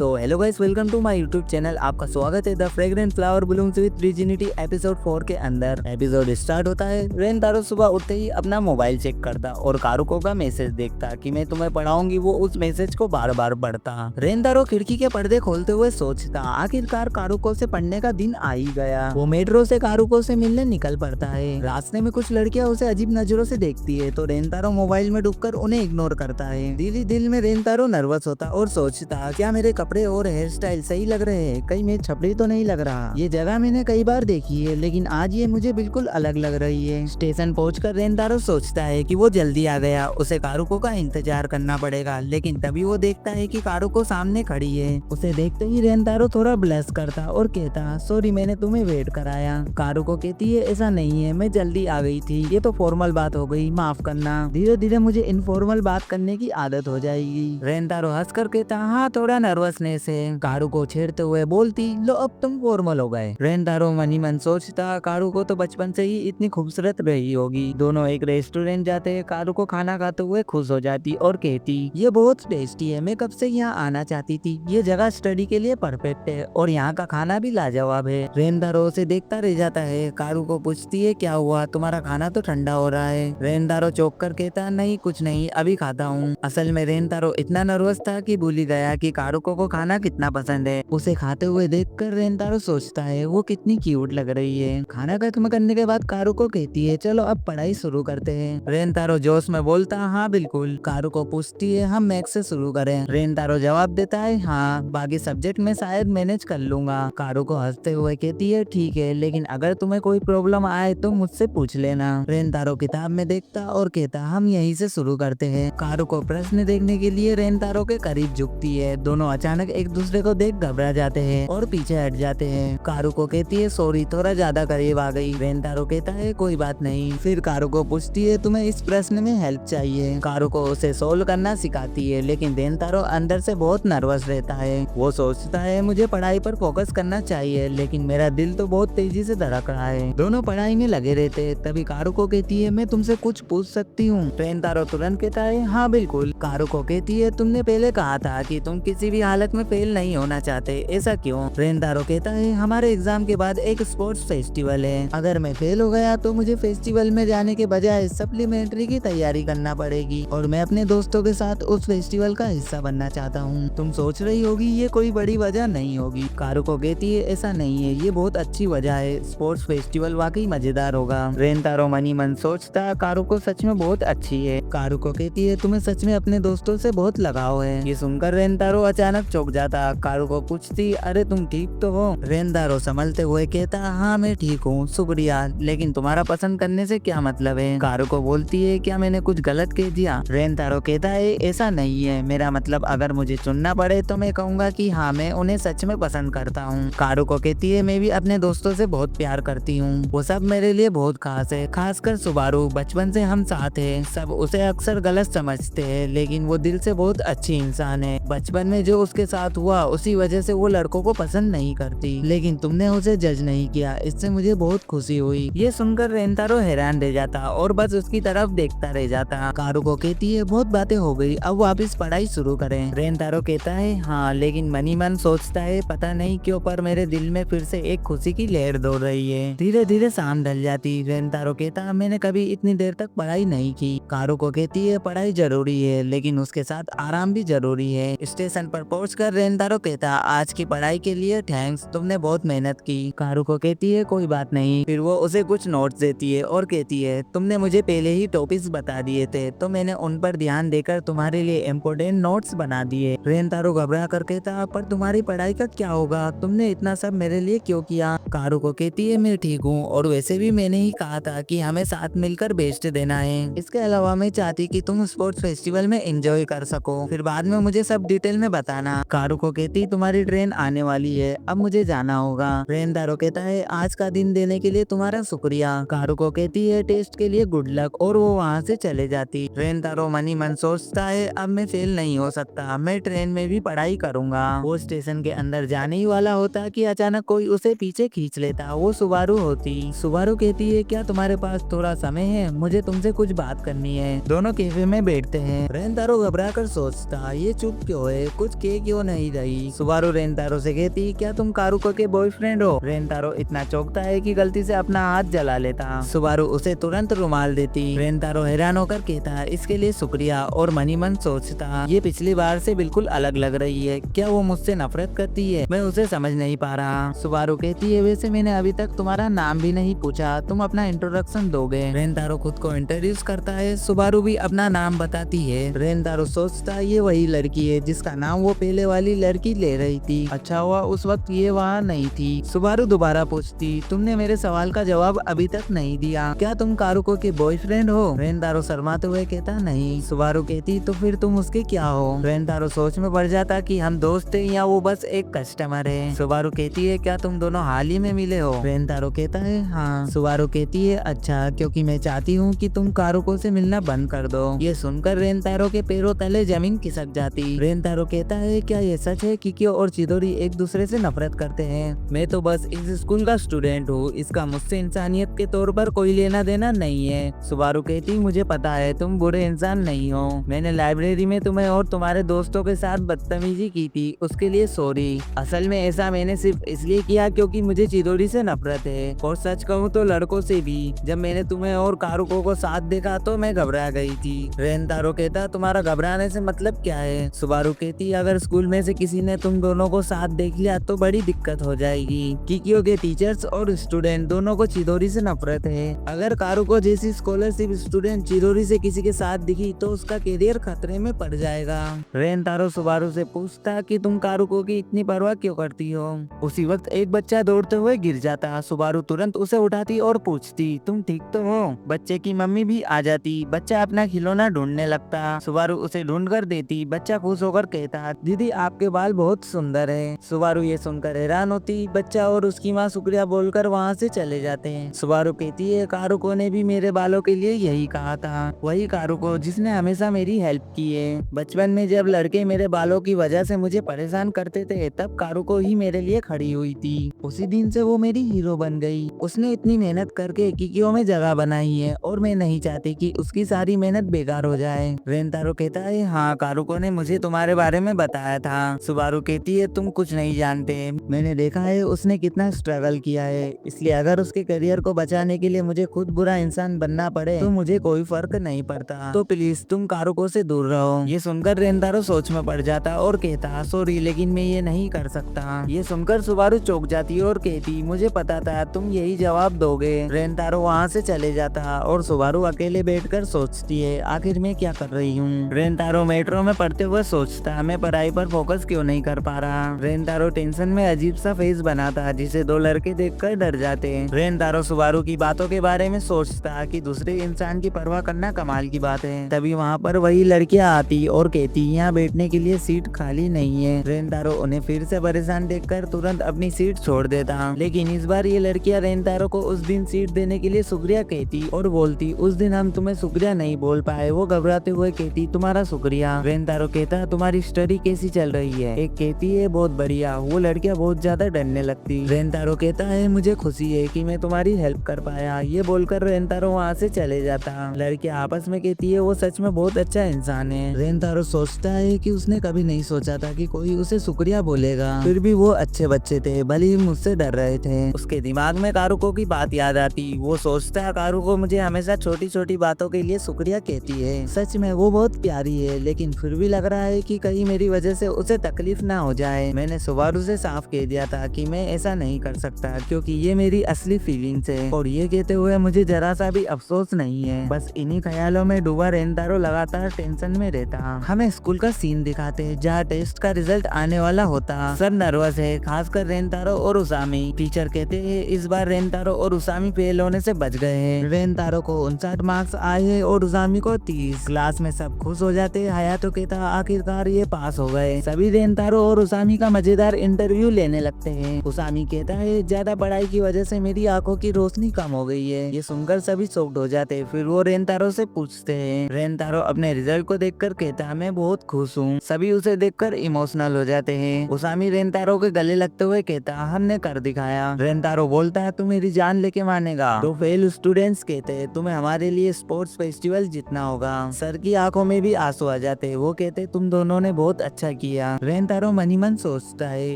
तो hello guys, welcome to my YouTube channel. आपका स्वागत है the fragrant flower blooms with Trinity episode 4 के अंदर। एपिसोड स्टार्ट होता है। रेनतारो सुबह उठते ही अपना मोबाइल चेक करता और कारुको का मैसेज देखता कि मैं तुम्हें पढ़ाऊंगी। वो उस मैसेज को बार बार पढ़ता। रेनतारो खिड़की के पर्दे खोलते हुए सोचता, आखिरकार कारुको से पढ़ने का दिन आ ही गया। वो मेट्रो से कारुको से मिलने निकल पड़ता है। रास्ते में कुछ लड़कियां उसे अजीब नजरों से देखती है तो रेनतारो मोबाइल में डूबकर उन्हें इग्नोर करता है। दिल में रेनतारो नर्वस होता और सोचता, क्या मेरे कपड़े और हेयर स्टाइल सही लग रहे हैं? कहीं मैं छपरी तो नहीं लग रहा? ये जगह मैंने कई बार देखी है लेकिन आज ये मुझे बिल्कुल अलग लग रही है। स्टेशन पहुंचकर रेनतारो सोचता है कि वो जल्दी आ गया, उसे कारुको का इंतजार करना पड़ेगा। लेकिन तभी वो देखता है कि कारुको सामने खड़ी है। उसे देखते ही रेनतारो थोड़ा ब्लश करता और कहता, सॉरी मैंने तुम्हें वेट कराया। कारुको कहती है, ऐसा नहीं है, मैं जल्दी आ गई थी, ये तो फॉर्मल बात हो गई, माफ करना। धीरे धीरे मुझे इनफॉर्मल बात करने की आदत हो जाएगी। रेनतारो हंसकर कहता, हाँ थोड़ा नर्वसनेस है। कारुको छेड़ते हुए बोलती, लो अब तुम फॉर्मल हो गए। रेनतारो मन ही मन सोचता, कारुको तो बचपन से ही इतनी खूबसूरत रही होगी। दोनों एक रेस्टोरेंट जाते। कारुको खाना खाते हुए खुश हो जाती और कहती, ये बहुत टेस्टी है, मैं कब से यहाँ आना चाहती थी। ये जगह स्टडी के लिए परफेक्ट है और यहाँ का खाना भी लाजवाब है। रेनतारो उसे देखता रह जाता है। कारुको पूछती है, क्या हुआ, तुम्हारा खाना तो ठंडा हो रहा है। रेनतारो चौंक कर कहता, नहीं कुछ नहीं, अभी खाता हूँ। असल में रेनतारो इतना नर्वस था कि भूल ही गया कि कारुको को खाना कितना पसंद है। उसे खाते हुए देखकर रेनतारो सोचता है, वो कितनी क्यूट लग रही है। खाना खत्म करने के बाद कारुको कहती है, चलो अब पढ़ाई शुरू करते हैं। रेनतारो जोश में बोलता, हाँ बिल्कुल। कारुको पूछती है, हम मैथ्स से शुरू करें? रेनतारो जवाब देता है, हाँ, बाकी सब्जेक्ट में शायद मैनेज कर लूंगा। कारुको हंसते हुए कहती है, ठीक है, लेकिन अगर तुम्हें कोई प्रॉब्लम आए तो मुझसे पूछ लेना। रेनतारो किताब में देखता और कहता, हम यहीं से शुरू करते हैं। कारुको प्रश्न देखने के लिए रेनतारो के करीब झुकती है। दोनों अचानक एक दूसरे को देख घबरा जाते हैं और पीछे हट जाते हैं। कारुको कहती है, सॉरी थोड़ा ज्यादा करीब आ गई। रेनतारो कहता है, कोई बात नहीं। फिर कारुको पूछती है, तुम्हें इस प्रश्न में हेल्प चाहिए? कारुको उसे सोल्व करना सिखाती है लेकिन रेनतारो अंदर से बहुत नर्वस रहता है। वो सोचता है, मुझे पढ़ाई पर फोकस करना चाहिए लेकिन मेरा दिल तो बहुत तेजी से धड़क रहा है। दोनों पढ़ाई में लगे रहते। तभी कारुको कहती है, मैं तुमसे कुछ पूछ सकती हूँ? रेनतारो तुरंत कहता है, हाँ बिल्कुल। कारुको कहती है, तुमने पहले कहा था कि तुम किसी भी हालत में फेल नहीं होना चाहते, ऐसा क्यों? रेनतारो कहता है, हमारे एग्जाम के बाद एक स्पोर्ट्स फेस्टिवल है, अगर मैं फेल हो गया तो मुझे फेस्टिवल में जाने के बजाय सप्लीमेंट्री की तैयारी करना पड़ेगी और मैं अपने दोस्तों के साथ उस फेस्टिवल का हिस्सा बनना चाहता हूँ। तुम सोच रही होगी ये कोई बड़ी वजह नहीं होगी। कारुको कहती है, ऐसा नहीं है, ये बहुत अच्छी वजह है, स्पोर्ट्स फेस्टिवल वाकई मजेदार होगा। रेनतारो मनी मन सोचता, कारुको सच में बहुत अच्छी है। कारुको कहती है, तुम्हें सच में अपने दोस्तों से बहुत लगाव है। ये सुनकर रेनतारो अचानक चौंक जाता। कारुको पूछती, अरे तुम ठीक तो हो? रेनतारो संभलते हुए कहता, हाँ मैं ठीक हूँ, शुक्रिया, लेकिन तुम्हारा पसंद करने से क्या मतलब है? कारुको बोलती है, क्या मैंने कुछ गलत कह दिया? रेनतारो कहता है, ऐसा नहीं है, मेरा मतलब अगर मुझे चुनना पड़े तो मैं कहूँगा कि हाँ मैं उन्हें सच में पसंद करता हूँ। कारुको कहती है, मैं भी अपने दोस्तों से बहुत प्यार करती हूँ, वो सब मेरे लिए बहुत खास है, खासकर सुबारू, बचपन से हम साथ हैं। सब उसे अक्सर गलत समझते हैं लेकिन वो दिल से बहुत अच्छी इंसान है। बचपन में जो उसके साथ हुआ उसी वजह से वो लड़कों को पसंद नहीं करती, लेकिन तुमने उसे जज नहीं किया, इससे मुझे बहुत खुशी हुई। ये सुनकर रेनतारो हैरान रह जाता और बस उसकी तरफ देखता रह जाता। कारुको कहती है, बहुत बातें हो गई, अब वापस पढ़ाई शुरू करें? रेनतारो कहता है, हाँ, लेकिन मनी मन सोचता है, पता नहीं क्यों पर मेरे दिल में फिर से एक खुशी की लहर दौड़ रही है। धीरे धीरे शाम ढल जाती। रेनतारो कहता, मैंने कभी इतनी देर तक पढ़ाई नहीं की। कारुको कहती है, पढ़ाई जरूरी है लेकिन उसके साथ आराम भी जरूरी है। स्टेशन पर पहुंचकर रेनतारो कहता, आज की पढ़ाई के लिए थैंक्स, तुमने बहुत मेहनत की। कारुको कहती है, कोई बात नहीं। फिर वो उसे कुछ नोट्स देती है और कहती है, तुमने मुझे पहले ही टॉपिक्स बता दिए थे तो मैंने उन पर ध्यान देकर तुम्हारे लिए इम्पोर्टेंट नोट्स बना दिए। रेनतारो घबरा कर कहता, पर तुम्हारी पढ़ाई का क्या होगा? तुमने इतना सब मेरे लिए क्यों किया? कारुको कहती है, मैं ठीक हूँ और वैसे भी मैंने ही कहा था कि हमें साथ मिलकर बेस्ट देना है। इसके अलावा मैं चाहती कि तुम स्पोर्ट्स फेस्टिवल में एंजॉय कर सको, फिर बाद में मुझे सब डिटेल में बताना। कारुको कहती, तुम्हारी ट्रेन आने वाली है, अब मुझे जाना होगा। रेनतारो कहता है, आज का दिन देने के लिए तुम्हारा शुक्रिया। कारुको कहती है, टेस्ट के लिए गुड लक, और वो वहाँ से चले जाती। रेनतारो मनी मन सोचता है, अब मैं फेल नहीं हो सकता, मैं ट्रेन में भी पढ़ाई करूंगा। वो स्टेशन के अंदर जाने ही वाला होता कि अचानक कोई उसे पीछे खींच लेता। वो सुबारू होती। सुबारू कहती है, क्या तुम्हारे पास थोड़ा समय है? मुझे तुमसे कुछ बात करनी है। दोनों कैफे में बैठते हैं। रेनतारो घबरा कर सोचता, ये चुप क्यों है, कुछ कह क्यों नहीं रही। सुबारू रेनतारो से कहती क्या तुम कारुको के बॉयफ्रेंड हो। रेनतारो इतना चौंकता है कि गलती से अपना हाथ जला लेता। सुबारू उसे तुरंत रुमाल देती। रेनतारो हैरान होकर कहता इसके लिए शुक्रिया और मनी मन सोचता ये पिछली बार से बिल्कुल अलग लग रही है, क्या वो मुझसे नफरत करती है, मैं उसे समझ नहीं पा रहा। सुबारू कहती है वैसे मैंने अभी तक तुम्हारा नाम भी नहीं पूछा, तुम अपना इंट्रोडक्शन दोगे। रेनतारो खुद को इंट्रोड्यूस करता है। सुबारू भी अपना नाम बताती है। रेनतारो सोचता ये वही लड़की है जिसका नाम वो पहले वाली लड़की ले रही थी, अच्छा हुआ उस वक्त ये वहाँ नहीं थी। सुबारू दोबारा पूछती तुमने मेरे सवाल का जवाब अभी तक नहीं दिया, क्या तुम कारुको के बॉयफ्रेंड हो। रेनतारो शर्माते हुए कहता नहीं। सुबारू कहती तो फिर तुम उसके क्या हो। रेनतारो सोच में पड़ जाता कि हम दोस्त हैं या वो बस एक कस्टमर है। सुबारू कहती है क्या तुम दोनों हाल ही में मिले हो। रेनतारो कहता है हाँ। सुबारू कहती है अच्छा, क्योंकि मैं चाहती हूँ कि तुम कारुको से मिलना बंद कर दो। ये सुनकर रेनतारो के पैरों तले जमीन खिसक जाती। रेनतारो कहता है क्या ये सच है किकियो और चिदोरी एक दूसरे से नफरत करते हैं। मैं तो बस इस स्कूल का स्टूडेंट हूँ, इसका मुझसे इंसानियत के तौर पर कोई लेना देना नहीं है। सुबारू कहती मुझे पता है तुम बुरे इंसान नहीं हो, मैंने लाइब्रेरी में तुम्हें और तुम्हारे दोस्तों के साथ बदतमीजी की थी, उसके लिए सॉरी। असल में ऐसा मैंने सिर्फ इसलिए किया क्योंकि मुझे चिदोरी से नफरत है, और सच कहूँ तो लड़कों से भी। जब मैंने तुम्हें और कारुको को साथ देखा तो मैं घबरा गई थी। रेनतारो कहता तुम्हारा घबराने से मतलब क्या है। सुबारू कहती अगर स्कूल में से किसी ने तुम दोनों को साथ देख लिया तो बड़ी दिक्कत हो जाएगी। किकियो के टीचर्स और स्टूडेंट दोनों को चिदोरी से नफरत है, अगर कारुको जैसी स्कॉलरशिप स्टूडेंट चिदोरी से किसी के साथ दिखी तो उसका करियर खतरे में पड़ जाएगा। रेनतारो सुबारू से पूछता कि तुम कारुको की इतनी परवाह क्यों करती हो। उसी वक्त एक बच्चा दौड़ते हुए गिर जाता। सुबारू तुरंत उसे उठाती और पूछती तुम ठीक तो हो। बच्चे की मम्मी भी आ जाती। बच्चा अपना खिलौना ढूंढने लगता। सुबारू उसे ढूंढ कर देती। बच्चा खुश होकर कहता दीदी आपके बाल बहुत सुंदर है। सुबारू ये सुनकर हैरान होती। बच्चा और उसकी माँ शुक्रिया बोलकर वहाँ से चले जाते हैं। सुबारू कहती है कारुको ने भी मेरे बालों के लिए यही कहा था, वही कारुको जिसने हमेशा मेरी हेल्प की है। बचपन में जब लड़के मेरे बालों की वजह से मुझे परेशान करते थे तब कारुको ही मेरे लिए खड़ी हुई थी। उसी दिन से वो मेरी हीरो बन गई। उसने इतनी मेहनत करके किकियो में जगह बनाई है और मैं नहीं चाहती कि उसकी सारी मेहनत बेकार हो जाए। रेनतारो कहता है हाँ कारुको ने मुझे तुम्हारे बारे में बताया था। सुबारू कहती है तुम कुछ नहीं जानते, मैंने देखा है उसने कितना स्ट्रगल किया है, इसलिए अगर उसके करियर को बचाने के लिए मुझे खुद बुरा इंसान बनना पड़े तो मुझे कोई फर्क नहीं पड़ता, तो प्लीज तुम कारुको से दूर रहो। ये सुनकर रेनतारो सोच में पड़ जाता और कहता सॉरी लेकिन मैं ये नहीं कर सकता। ये सुनकर सुबारू चौंक जाती और कहती मुझे पता था तुम यही जवाब दोगे। रेनतारो वहाँ से चले जाता और सुबारू अकेले बैठकर सोचती है आखिर मैं क्या कर रही हूँ। रेनतारो मेट्रो में पढ़ते हुए सोचता मैं पढ़ाई पर फोकस क्यों नहीं कर पा रहा। रेनतारो टेंशन में अजीब सा फेस बनाता जिसे दो लड़के देखकर डर जाते। रेनतारो सुबारू की बातों के बारे में सोचता कि दूसरे इंसान की परवाह करना कमाल की बात है। तभी वहाँ पर वही लड़कियां आती और कहती यहाँ बैठने के लिए सीट खाली नहीं है। रेनतारो उन्हें फिर से परेशान देखकर तुरंत अपनी सीट छोड़ देता, लेकिन इस बार ये लड़कियां रेनतारो को उस दिन सीट देने के लिए शुक्रिया कहती और बोलती उस दिन हम तुम्हें शुक्रिया नहीं बोल पाए। वो घबराते हुए कहती तुम्हारा शुक्रिया। रेनतारो कहता तुम्हारी स्टडी कैसी चल रही है। एक कहती है बहुत बढ़िया। वो लड़कियां बहुत ज्यादा डरने लगती। रेनतारो कहता है मुझे खुशी है कि मैं तुम्हारी हेल्प कर पाया। ये बोलकर रेनतारो वहाँ से चले जाता। लड़कियां आपस में कहती है वो सच में बहुत अच्छा इंसान है। रेनतारो सोचता है कि उसने कभी नहीं सोचा था कि कोई उसे शुक्रिया बोलेगा, फिर भी वो अच्छे बच्चे थे भले ही मुझसे डर रहे थे। उसके दिमाग में कारुको की बात याद आती। वो सोचता है कारुको मुझे हमेशा छोटी छोटी बातों के लिए शुक्रिया कहती है, सच में वो बहुत प्यारी है, लेकिन फिर भी लग रहा है कि कहीं मेरी वजह से उसे तकलीफ ना हो जाए। मैंने सुबारू से साफ कह दिया था कि मैं ऐसा नहीं कर सकता क्योंकि ये मेरी असली फीलिंग्स है, और ये कहते हुए मुझे जरा सा भी अफसोस नहीं है। बस इन्हीं ख्यालों में डूबा रेनतारो लगातार टेंशन में रहता। हमें स्कूल का सीन दिखाते जहाँ टेस्ट का रिजल्ट आने वाला होता। सब नर्वस है, खासकर रेनतारो और उसामी। टीचर कहते हैं इस बार रेनतारो और उसामी फेल होने से बच गए हैं। रेनतारो को 59 मार्क्स आए हैं और उसामी को 30। क्लास में सब खुश हो जाते। हयातो कहता आखिरकार ये पास हो गए। सभी रेनतारो और उसामी का मजेदार इंटरव्यू लेने लगते हैं। उसामी कहता है ज्यादा पढ़ाई की वजह से मेरी आंखों की रोशनी कम हो गई है। ये सुनकर सभी शॉक्ड हो जाते। फिर वो रेनतारो से पूछते हैं। रेनतारो अपने रिजल्ट को देखकर कहता मैं बहुत खुश हूँ। सभी उसे देखकर इमोशनल हो जाते हैं। उसामी रेनतारो के गले लगते हुए कहता हमने कर दिखाया। रेनतारो बोलता है तू मेरी जान लेके मानेगा। तो फेल स्टूडेंट्स कहते हैं तुम्हें हमारे लिए स्पोर्ट्स फेस्टिवल जीतना होगा। सर की आंखों में भी आंसू आ जाते। वो कहते तुम दोनों ने बहुत अच्छा ऐसा किया। रेंतारो मन ही मन सोचता है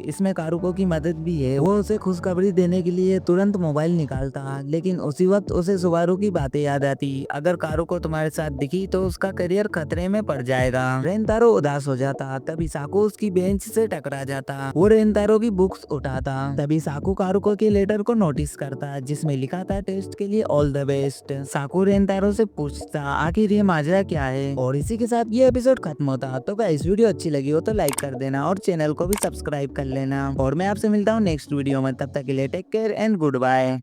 इसमें कारुको की मदद भी है। वो उसे खुशखबरी देने के लिए तुरंत मोबाइल निकालता, लेकिन उसी वक्त उसे सुबारू की बातें याद आती। अगर कारुको तुम्हारे साथ दिखी तो उसका करियर खतरे में पड़ जाएगा। रेंतारो उदास हो जाता। तभी साकू उसकी बेंच से टकरा जाता। वो रेंतारो की बुक्स उठाता। तभी साकू कारुको के लेटर को नोटिस करता जिसमें लिखा था टेस्ट के लिए ऑल द बेस्ट। साकू रेंतारो से पूछता आखिर ये माजरा क्या है। और इसी के साथ ये एपिसोड खत्म होता। तो गाइस वीडियो अच्छी लगी हो तो लाइक कर देना और चैनल को भी सब्सक्राइब कर लेना। और मैं आपसे मिलता हूँ नेक्स्ट वीडियो में, तब तक के लिए take care and good bye.